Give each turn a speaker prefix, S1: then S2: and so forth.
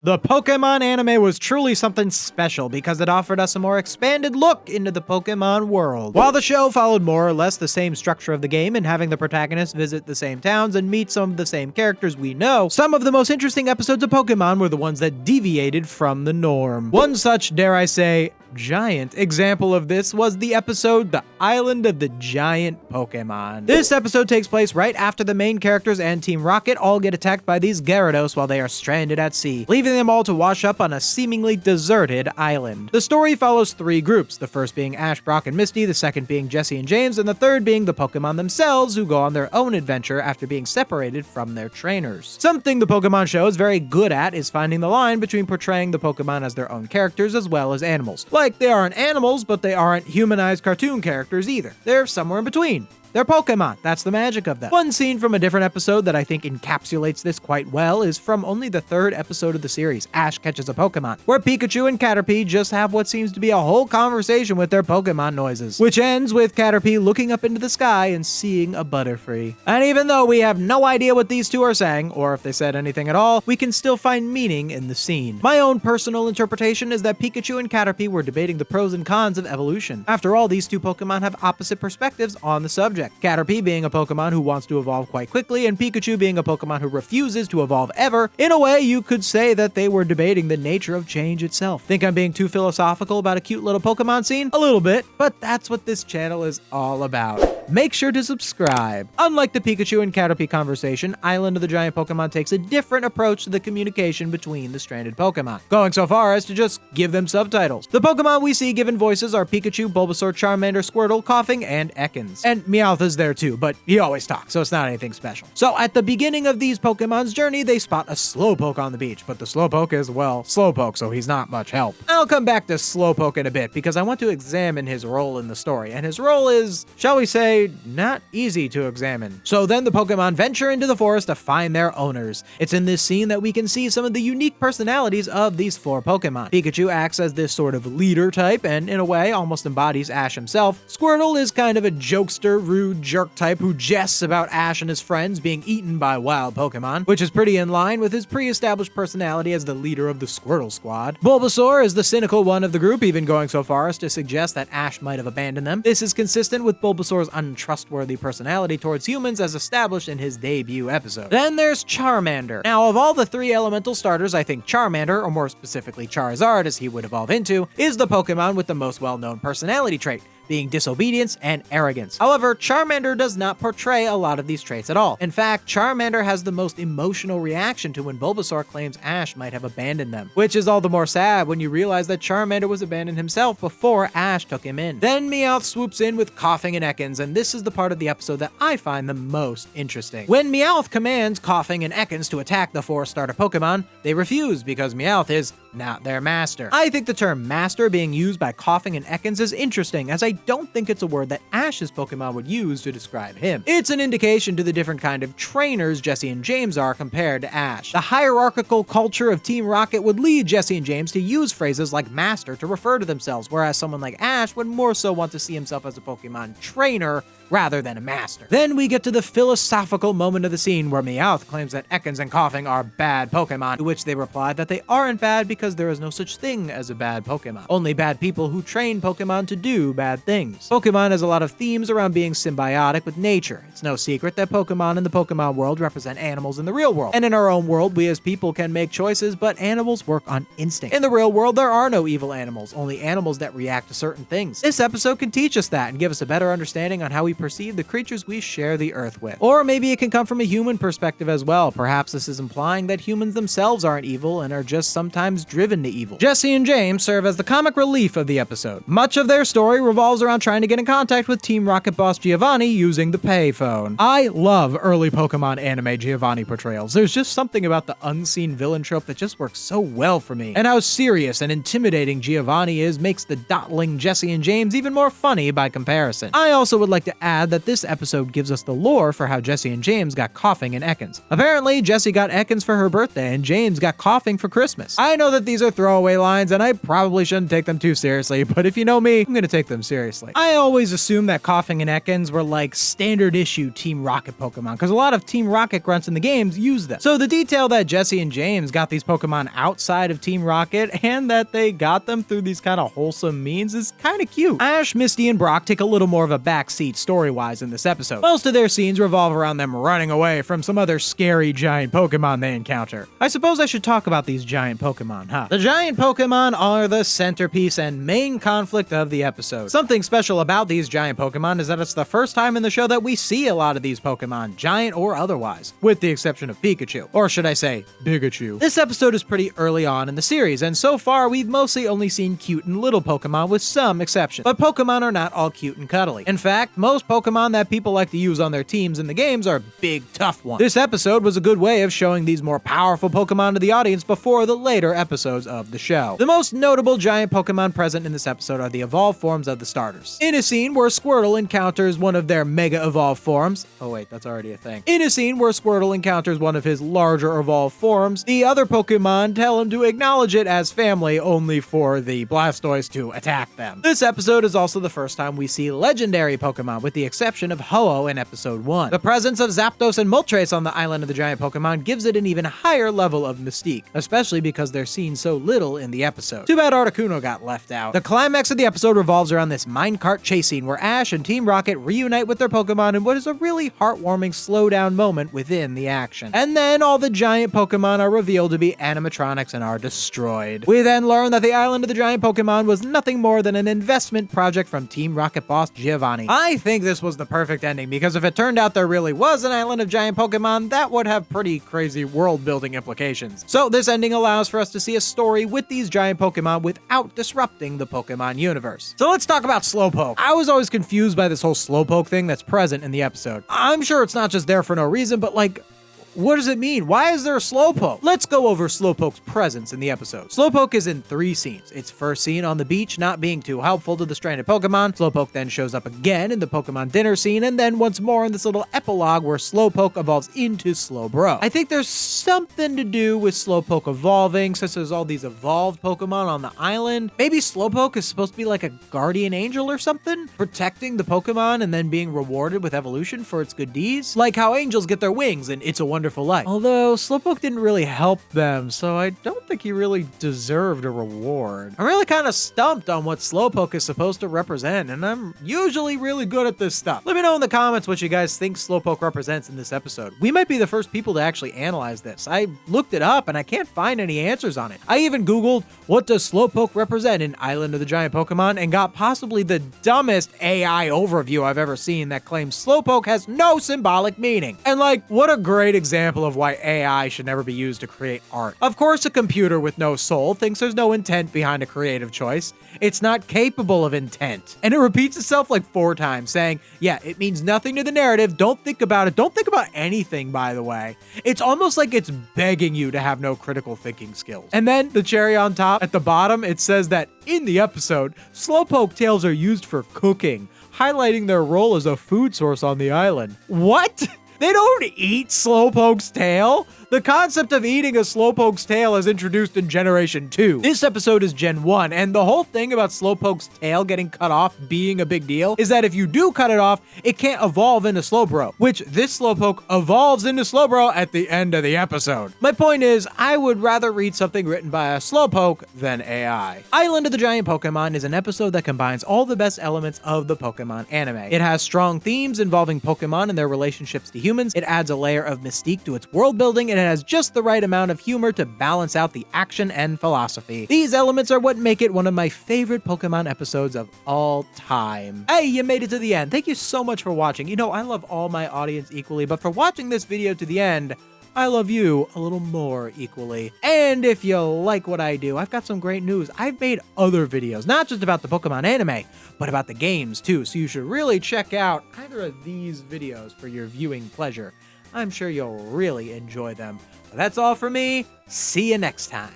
S1: The Pokémon anime was truly something special because it offered us a more expanded look into the Pokémon world. While the show followed more or less the same structure of the game and having the protagonist visit the same towns and meet some of the same characters we know, some of the most interesting episodes of Pokémon were the ones that deviated from the norm. One such, dare I say, giant example of this was the episode The Island of the Giant Pokémon. This episode takes place right after the main characters and Team Rocket all get attacked by these Gyarados while they are stranded at sea, leaving them all to wash up on a seemingly deserted island. The story follows three groups, the first being Ash, Brock, and Misty, the second being Jesse and James, and the third being the Pokémon themselves, who go on their own adventure after being separated from their trainers. Something the Pokémon show is very good at is finding the line between portraying the Pokémon as their own characters as well as animals. Like, they aren't animals, but they aren't humanized cartoon characters either. They're somewhere in between. They're Pokemon. That's the magic of them. One scene from a different episode that I think encapsulates this quite well is from only the third episode of the series, Ash Catches a Pokemon, where Pikachu and Caterpie just have what seems to be a whole conversation with their Pokemon noises, which ends with Caterpie looking up into the sky and seeing a Butterfree. And even though we have no idea what these two are saying, or if they said anything at all, we can still find meaning in the scene. My own personal interpretation is that Pikachu and Caterpie were debating the pros and cons of evolution. After all, these two Pokemon have opposite perspectives on the subject. Caterpie being a Pokemon who wants to evolve quite quickly, and Pikachu being a Pokemon who refuses to evolve ever. In a way, you could say that they were debating the nature of change itself. Think I'm being too philosophical about a cute little Pokemon scene? A little bit, but that's what this channel is all about. Make sure to subscribe. Unlike the Pikachu and Caterpie conversation, Island of the Giant Pokemon takes a different approach to the communication between the stranded Pokemon, going so far as to just give them subtitles. The Pokemon we see given voices are Pikachu, Bulbasaur, Charmander, Squirtle, Koffing, and Ekans. And Meowth is there too, but he always talks, so it's not anything special. So at the beginning of these Pokemon's journey, they spot a Slowpoke on the beach, but the Slowpoke is, well, Slowpoke, so he's not much help. I'll come back to Slowpoke in a bit because I want to examine his role in the story, and his role is, shall we say, not easy to examine. So then the Pokemon venture into the forest to find their owners. It's in this scene that we can see some of the unique personalities of these four Pokemon. Pikachu acts as this sort of leader type, and in a way almost embodies Ash himself. Squirtle is kind of a jokester, rude jerk type who jests about Ash and his friends being eaten by wild Pokemon, which is pretty in line with his pre-established personality as the leader of the Squirtle Squad. Bulbasaur is the cynical one of the group, even going so far as to suggest that Ash might have abandoned them. This is consistent with Bulbasaur's untrustworthy personality towards humans as established in his debut episode. Then there's Charmander. Now, of all the three elemental starters, I think Charmander, or more specifically Charizard as he would evolve into, is the Pokemon with the most well-known personality trait, being disobedience and arrogance. However, Charmander does not portray a lot of these traits at all. In fact, Charmander has the most emotional reaction to when Bulbasaur claims Ash might have abandoned them, which is all the more sad when you realize that Charmander was abandoned himself before Ash took him in. Then Meowth swoops in with Koffing and Ekans, and this is the part of the episode that I find the most interesting. When Meowth commands Koffing and Ekans to attack the four starter Pokemon, they refuse because Meowth is not their master. I think the term master being used by Koffing and Ekans is interesting, as I don't think it's a word that Ash's Pokemon would use to describe him. It's an indication to the different kind of trainers Jesse and James are compared to Ash. The hierarchical culture of Team Rocket would lead Jesse and James to use phrases like master to refer to themselves, whereas someone like Ash would more so want to see himself as a Pokemon trainer rather than a master. Then we get to the philosophical moment of the scene where Meowth claims that Ekans and Koffing are bad Pokemon, to which they reply that they aren't bad because there is no such thing as a bad Pokemon. Only bad people who train Pokemon to do bad things. Pokemon has a lot of themes around being symbiotic with nature. It's no secret that Pokemon in the Pokemon world represent animals in the real world. And in our own world, we as people can make choices, but animals work on instinct. In the real world, there are no evil animals, only animals that react to certain things. This episode can teach us that and give us a better understanding on how we perceive the creatures we share the earth with. Or maybe it can come from a human perspective as well. Perhaps this is implying that humans themselves aren't evil and are just sometimes driven to evil. Jesse and James serve as the comic relief of the episode. Much of their story revolves around trying to get in contact with Team Rocket boss Giovanni using the payphone. I love early Pokemon anime Giovanni portrayals. There's just something about the unseen villain trope that just works so well for me. And how serious and intimidating Giovanni is makes the dawdling Jesse and James even more funny by comparison. I also would like to add that this episode gives us the lore for how Jessie and James got Coughing and Ekans. Apparently, Jessie got Ekans for her birthday and James got Coughing for Christmas. I know that these are throwaway lines and I probably shouldn't take them too seriously, but if you know me, I'm gonna take them seriously. I always assumed that Coughing and Ekans were like standard issue Team Rocket Pokemon, because a lot of Team Rocket grunts in the games use them. So the detail that Jessie and James got these Pokemon outside of Team Rocket and that they got them through these kind of wholesome means is kind of cute. Ash, Misty, and Brock take a little more of a backseat story-wise in this episode. Most of their scenes revolve around them running away from some other scary giant Pokemon they encounter. I suppose I should talk about these giant Pokemon, huh? The giant Pokemon are the centerpiece and main conflict of the episode. Something special about these giant Pokemon is that it's the first time in the show that we see a lot of these Pokemon, giant or otherwise, with the exception of Pikachu. Or should I say, Bigachu. This episode is pretty early on in the series, and so far we've mostly only seen cute and little Pokemon with some exceptions. But Pokemon are not all cute and cuddly. In fact, most Pokemon that people like to use on their teams in the games are big, tough ones. This episode was a good way of showing these more powerful Pokemon to the audience before the later episodes of the show. The most notable giant Pokemon present in this episode are the evolved forms of the starters. In a scene where Squirtle encounters one of their mega evolved forms, oh wait, that's already a thing. In a scene where Squirtle encounters one of his larger evolved forms, the other Pokemon tell him to acknowledge it as family, only for the Blastoise to attack them. This episode is also the first time we see legendary Pokemon, with the exception of Ho-Oh in episode 1. The presence of Zapdos and Moltres on the island of the giant Pokemon gives it an even higher level of mystique, especially because they're seen so little in the episode. Too bad Articuno got left out. The climax of the episode revolves around this minecart chase scene where Ash and Team Rocket reunite with their Pokemon in what is a really heartwarming slowdown moment within the action. And then all the giant Pokemon are revealed to be animatronics and are destroyed. We then learn that the island of the giant Pokemon was nothing more than an investment project from Team Rocket boss Giovanni. I think this was the perfect ending, because if it turned out there really was an island of giant Pokemon, that would have pretty crazy world building implications. So this ending allows for us to see a story with these giant Pokemon without disrupting the Pokemon universe. So let's talk about Slowpoke. I was always confused by this whole Slowpoke thing that's present in the episode. I'm sure it's not just there for no reason, but like, what does it mean? Why is there a Slowpoke? Let's go over Slowpoke's presence in the episode. Slowpoke is in 3 scenes. Its first scene on the beach, not being too helpful to the stranded Pokemon. Slowpoke then shows up again in the Pokemon dinner scene, and then once more in this little epilogue where Slowpoke evolves into Slowbro. I think there's something to do with Slowpoke evolving, since there's all these evolved Pokemon on the island. Maybe Slowpoke is supposed to be like a guardian angel or something, protecting the Pokemon and then being rewarded with evolution for its good deeds. Like how angels get their wings in It's a Wonderful Life. Although Slowpoke didn't really help them, so I don't think he really deserved a reward. I'm really kind of stumped on what Slowpoke is supposed to represent, and I'm usually really good at this stuff. Let me know in the comments what you guys think Slowpoke represents in this episode. We might be the first people to actually analyze this. I looked it up and I can't find any answers on it. I even googled, what does Slowpoke represent in Island of the Giant Pokemon, and got possibly the dumbest AI overview I've ever seen that claims Slowpoke has no symbolic meaning. And like, what a great example of why AI should never be used to create art. Of course, a computer with no soul thinks there's no intent behind a creative choice. It's not capable of intent. And it repeats itself like 4 times, saying, yeah, it means nothing to the narrative. Don't think about it. Don't think about anything, by the way. It's almost like it's begging you to have no critical thinking skills. And then the cherry on top, at the bottom, it says that in the episode, Slowpoke tails are used for cooking, highlighting their role as a food source on the island. What? They don't eat Slowpoke's tail? The concept of eating a Slowpoke's tail is introduced in Generation 2. This episode is Gen 1, and the whole thing about Slowpoke's tail getting cut off being a big deal is that if you do cut it off, it can't evolve into Slowbro, which this Slowpoke evolves into Slowbro at the end of the episode. My point is, I would rather read something written by a Slowpoke than AI. Island of the Giant Pokemon is an episode that combines all the best elements of the Pokemon anime. It has strong themes involving Pokemon and their relationships to humans. It adds a layer of mystique to its world building, and it has just the right amount of humor to balance out the action and philosophy. These elements are what make it one of my favorite Pokemon episodes of all time. Hey, you made it to the end. Thank you so much for watching. You know, I love all my audience equally, but for watching this video to the end, I love you a little more equally. And if you like what I do, I've got some great news. I've made other videos, not just about the Pokemon anime, but about the games too. So you should really check out either of these videos for your viewing pleasure. I'm sure you'll really enjoy them. But that's all for me. See you next time.